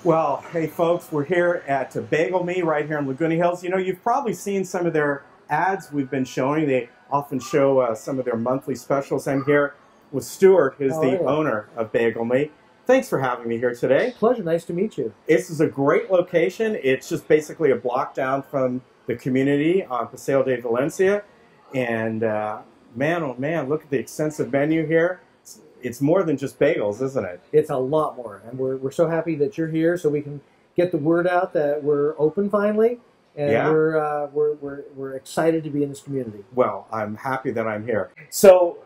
Well, hey folks, we're here at Bagel Me right here in Laguna Hills. You know, you've probably seen some of their ads we've been showing. They often show some of their monthly specials. I'm here with Stuart, who's the owner of Bagel Me. Thanks for having me here today. Pleasure, nice to meet you. This is a great location. It's just basically a block down from the community on Paseo de Valencia. And man, oh man, look at the extensive menu here. It's more than just bagels, isn't it? It's a lot more, and we're so happy that you're here, so we can get the word out that we're open finally, and we're excited to be in this community. Well, I'm happy that I'm here. So,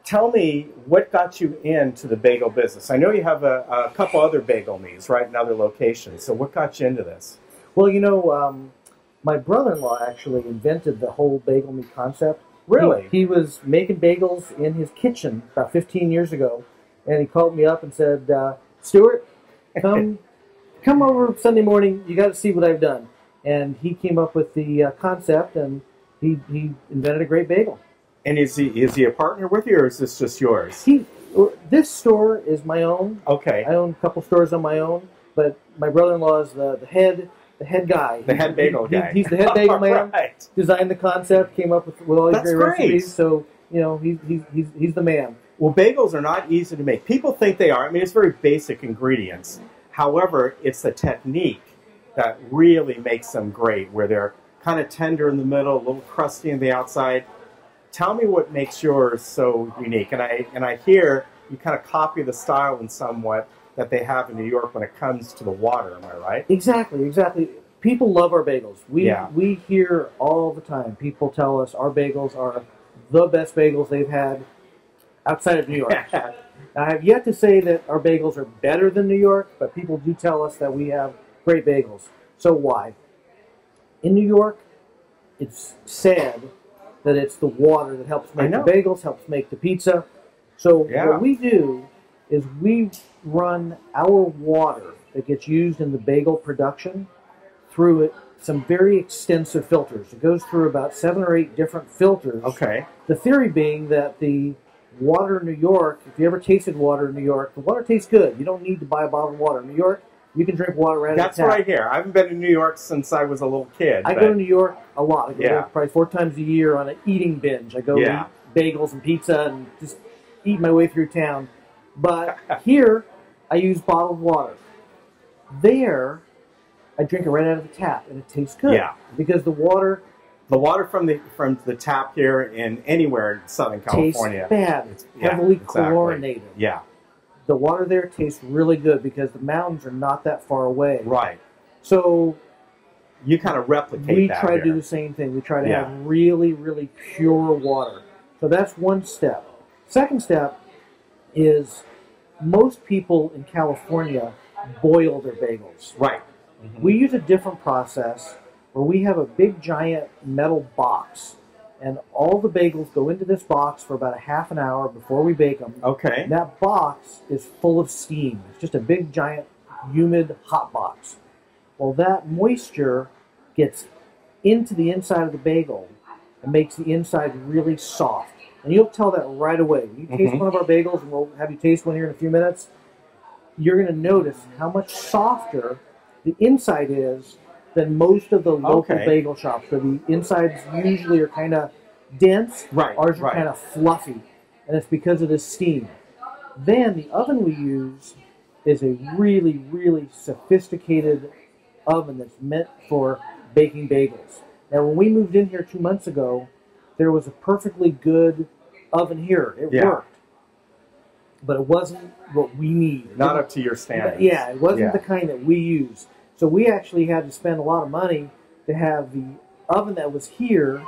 tell me what got you into the bagel business. I know you have a couple other Bagel Me's, right, in other locations. So, what got you into this? Well, you know, my brother-in-law actually invented the whole Bagel Me concept. Really? He was making bagels in his kitchen about 15 years ago, and he called me up and said, Stuart, come over Sunday morning. You got to see what I've done. And he came up with the concept, and he invented a great bagel. And is he a partner with you, or is this just yours? This store is my own. Okay. I own a couple stores on my own, but my brother-in-law is the head guy. The head bagel guy. He's the head bagel man. Right. Designed the concept, came up with all these great recipes. So, you know, he's the man. Well, bagels are not easy to make. People think they are. I mean, it's very basic ingredients. However, it's the technique that really makes them great, where they're kind of tender in the middle, a little crusty on the outside. Tell me what makes yours so unique. And I hear you kind of copy the style in somewhat that they have in New York when it comes to the water. Am I right? Exactly, exactly. People love our bagels. We hear all the time. People tell us our bagels are the best bagels they've had outside of New York. I have yet to say that our bagels are better than New York, but people do tell us that we have great bagels. So why? In New York, it's said that it's the water that helps make the bagels, helps make the pizza. So what we do is we run our water that gets used in the bagel production through some very extensive filters. It goes through about 7 or 8 different filters. Okay. The theory being that the water in New York, if you ever tasted water in New York, the water tastes good. You don't need to buy a bottle of water. In New York, you can drink water right out of the tap. That's what I hear. I haven't been to New York since I was a little kid. I go to New York a lot. I go there probably 4 times a year on an eating binge. I go eat bagels and pizza and just eat my way through town. But here, I use bottled water. There, I drink it right out of the tap, and it tastes good. Yeah. Because the water from the tap here in anywhere in Southern California tastes bad. It's heavily chlorinated. Yeah. The water there tastes really good because the mountains are not that far away. Right. So you kind of replicate that. We try to do the same thing. We try to have really, really pure water. So that's one step. Second step is most people in California boil their bagels. Right. Mm-hmm. We use a different process where we have a big giant metal box, and all the bagels go into this box for about a half an hour before we bake them. Okay. And that box is full of steam. It's just a big giant humid hot box. Well, that moisture gets into the inside of the bagel and makes the inside really soft. And you'll tell that right away. When you taste one of our bagels, and we'll have you taste one here in a few minutes, you're going to notice how much softer the inside is than most of the local bagel shops, where the insides usually are kind of dense. Right. Ours are kind of fluffy, and it's because of the steam. Then the oven we use is a really, really sophisticated oven that's meant for baking bagels. Now, when we moved in here 2 months ago, there was a perfectly good oven here. It worked. But it wasn't what we need. Not up to your standards. Yeah, it wasn't the kind that we use. So we actually had to spend a lot of money to have the oven that was here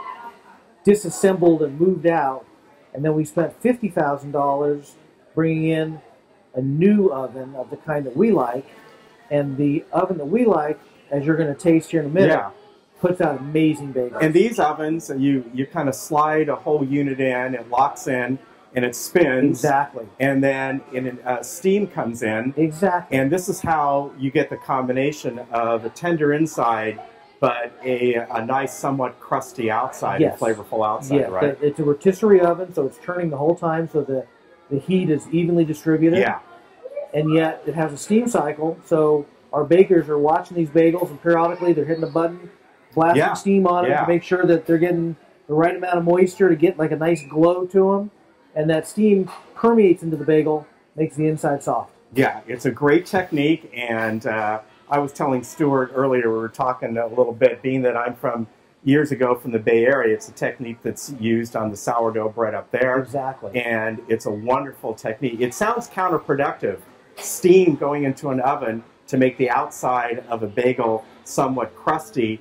disassembled and moved out. And then we spent $50,000 bringing in a new oven of the kind that we like. And the oven that we like, as you're going to taste here in a minute, puts out amazing bagels. And these ovens, you kind of slide a whole unit in, it locks in, and it spins. Exactly. And then steam comes in. Exactly. And this is how you get the combination of a tender inside, but a nice, somewhat crusty outside and flavorful outside, right? It's a rotisserie oven, so it's turning the whole time so the heat is evenly distributed. Yeah. and yet it has a steam cycle. So our bakers are watching these bagels, and periodically they're hitting a button, blasting steam on it to make sure that they're getting the right amount of moisture to get like a nice glow to them, and that steam permeates into the bagel, makes the inside soft. Yeah, it's a great technique, and I was telling Stuart earlier, we were talking a little bit, being that I'm from years ago from the Bay Area, it's a technique that's used on the sourdough bread up there. Exactly. And it's a wonderful technique. It sounds counterproductive, steam going into an oven to make the outside of a bagel somewhat crusty,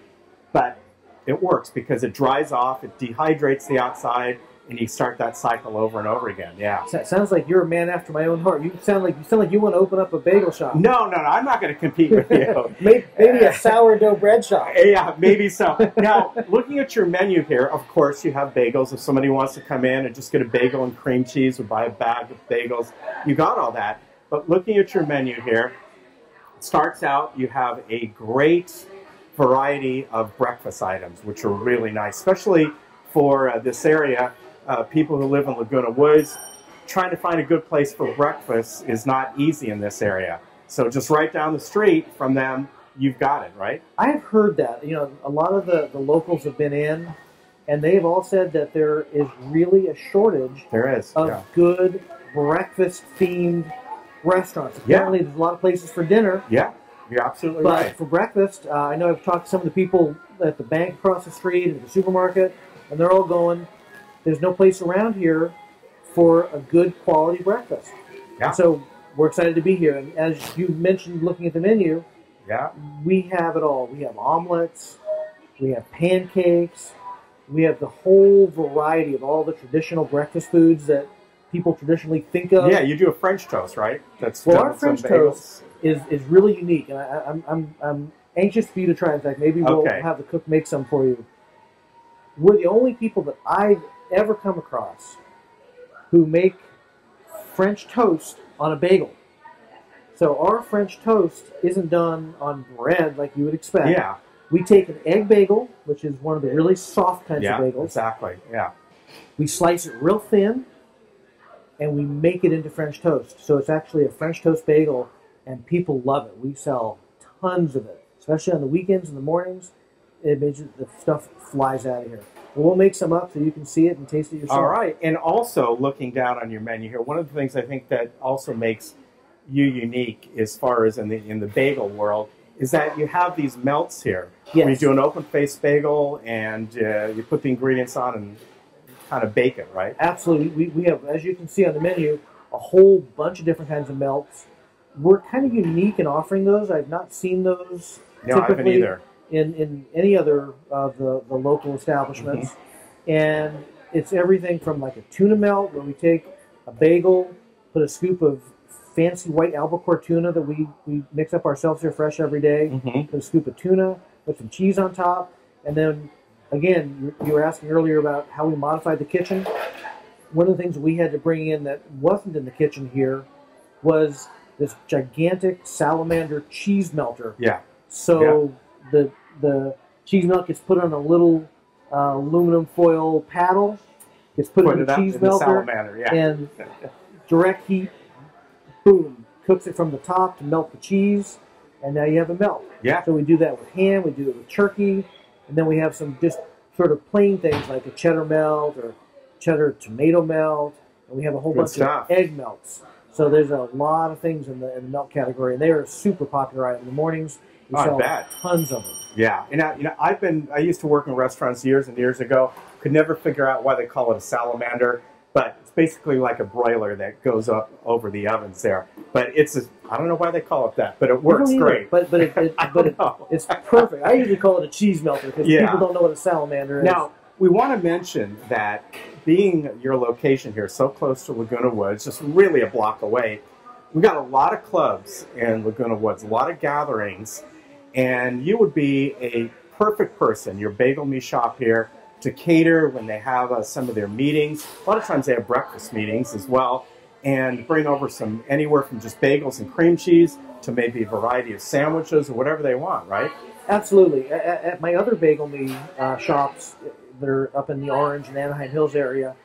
but it works because it dries off, it dehydrates the outside, and you start that cycle over and over again. Yeah. So it sounds like you're a man after my own heart. You sound like you want to open up a bagel shop. No, I'm not going to compete with you. Maybe a sourdough bread shop. Yeah, maybe so. Now, looking at your menu here, of course, you have bagels. If somebody wants to come in and just get a bagel and cream cheese or buy a bag of bagels, you got all that. But looking at your menu here, it starts out, you have a great variety of breakfast items, which are really nice, especially for this area. People who live in Laguna Woods, trying to find a good place for breakfast is not easy in this area. So just right down the street from them, you've got it, right? I have heard that. You know, a lot of the locals have been in, and they've all said that there is really a shortage of good breakfast-themed restaurants. Apparently, there's a lot of places for dinner. Yeah, you're absolutely right. But for breakfast, I know I've talked to some of the people at the bank across the street, at the supermarket, and they're all going, there's no place around here for a good quality breakfast. Yeah. So we're excited to be here. And as you mentioned, looking at the menu, we have it all. We have omelets, we have pancakes, we have the whole variety of all the traditional breakfast foods that people traditionally think of. Yeah, you do a French toast, right? That's our French toast is really unique, and I'm anxious for you to try. In fact, maybe we'll have the cook make some for you. We're the only people that I've ever come across who make French toast on a bagel. So our French toast isn't done on bread like you would expect. Yeah. We take an egg bagel, which is one of the really soft kinds of bagels. Exactly. Yeah. We slice it real thin, and we make it into French toast. So it's actually a French toast bagel, and people love it. We sell tons of it, especially on the weekends and the mornings. The stuff flies out of here. But we'll make some up so you can see it and taste it yourself. All right. And also, looking down on your menu here, one of the things I think that also makes you unique as far as in the bagel world is that you have these melts here. Yes. You do an open-faced bagel, and you put the ingredients on and kind of bake it, right? Absolutely. We have, as you can see on the menu, a whole bunch of different kinds of melts. We're kind of unique in offering those. I've not seen those typically. I haven't either. In any other of the local establishments. And it's everything from like a tuna melt, where we take a bagel, put a scoop of fancy white albacore tuna that we mix up ourselves here fresh every day, put a scoop of tuna, put some cheese on top, and then, again, you were asking earlier about how we modified the kitchen. One of the things we had to bring in that wasn't in the kitchen here was this gigantic salamander cheese melter. Yeah. So the cheese melt gets put on a little aluminum foil paddle, gets put in the cheese melter, and direct heat, boom, cooks it from the top to melt the cheese, and now you have a melt. Yeah. So we do that with ham, we do it with turkey, and then we have some just sort of plain things like a cheddar melt or cheddar tomato melt, and we have a whole bunch of egg melts. So there's a lot of things in the melt category, and they are a super popular item. In the mornings, we sell tons of them. Yeah, and I used to work in restaurants years and years ago. Could never figure out why they call it a salamander, but it's basically like a broiler that goes up over the ovens there. But I don't know why they call it that, but it works great. But it's perfect. I usually call it a cheese melter because people don't know what a salamander is. Now, we want to mention that being your location here, so close to Laguna Woods, just really a block away, we got a lot of clubs in Laguna Woods, a lot of gatherings, and you would be a perfect person, your Bagel Me shop here, to cater when they have some of their meetings. A lot of times they have breakfast meetings as well, and bring over anywhere from just bagels and cream cheese to maybe a variety of sandwiches or whatever they want, right? Absolutely. At my other Bagel Me shops that are up in the Orange and Anaheim Hills area,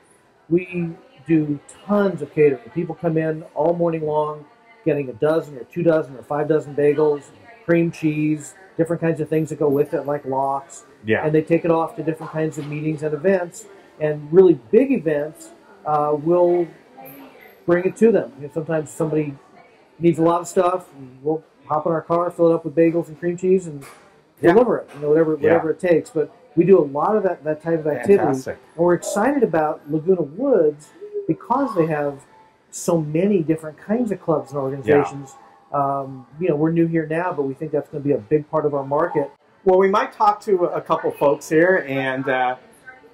we do tons of catering. People come in all morning long, getting a dozen or 2 dozen or 5 dozen bagels, cream cheese, different kinds of things that go with it, like lox. Yeah. And they take it off to different kinds of meetings and events. And really big events, we'll bring it to them. You know, sometimes somebody needs a lot of stuff, and we'll hop in our car, fill it up with bagels and cream cheese, and deliver it. You know, whatever it takes. But we do a lot of that type of activity. Fantastic. And we're excited about Laguna Woods because they have so many different kinds of clubs and organizations. You know, we're new here now, but we think that's going to be a big part of our market. Well, we might talk to a couple folks here, and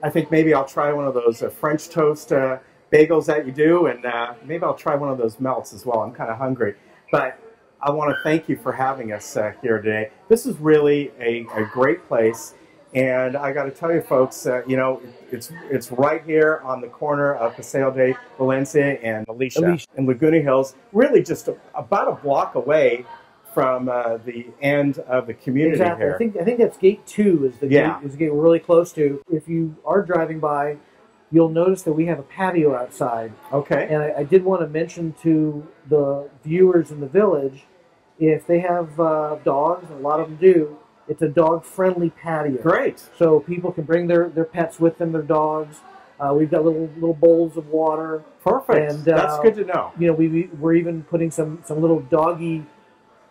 I think maybe I'll try one of those French toast bagels that you do, and maybe I'll try one of those melts as well. I'm kind of hungry. But I want to thank you for having us here today. This is really a great place, and I got to tell you folks, you know, it's right here on the corner of Paseo de Valencia and Alicia in Laguna Hills, really just about a block away from the end of the community here. I think that's gate 2 is the gate we're really close to. If you are driving by, you'll notice that we have a patio outside. Okay. And I did want to mention to the viewers in the village, if they have dogs, and a lot of them do, it's a dog-friendly patio. Great. So people can bring their pets with them, their dogs. We've got little bowls of water. Perfect. And, that's good to know. You know, we're even putting some little doggy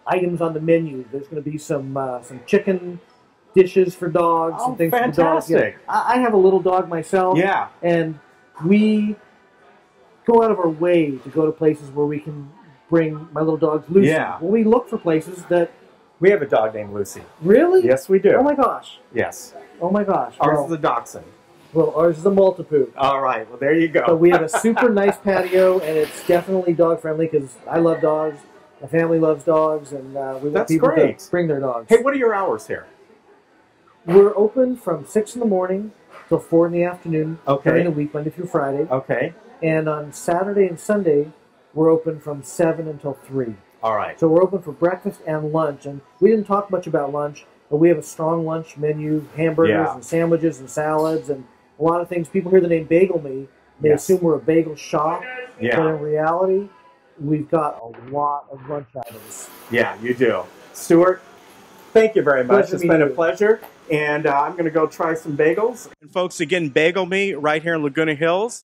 items on the menu. There's going to be some chicken dishes for dogs and things for dogs. Fantastic. Yeah. I have a little dog myself. Yeah. And we go out of our way to go to places where we can bring my little dog Lucy. Yeah. Well, we look for places that... We have a dog named Lucy. Really? Yes, we do. Oh my gosh. Yes. Oh my gosh. Ours is a dachshund. Well, ours is a Maltipoo. All right. Well, there you go. So we have a super nice patio, and it's definitely dog-friendly because I love dogs. My family loves dogs, and we want people to bring their dogs. Hey, what are your hours here? We're open from 6 in the morning till 4 in the afternoon during the week, Monday through Friday. Okay. And on Saturday and Sunday, we're open from 7 until 3. All right. So we're open for breakfast and lunch. And we didn't talk much about lunch, but we have a strong lunch menu, hamburgers and sandwiches and salads and a lot of things. People hear the name Bagel Me, they assume we're a bagel shop. Yeah. But in reality, we've got a lot of lunch items. Yeah, you do. Stuart, thank you very much. It's been a pleasure. And I'm going to go try some bagels. And folks, again, Bagel Me right here in Laguna Hills.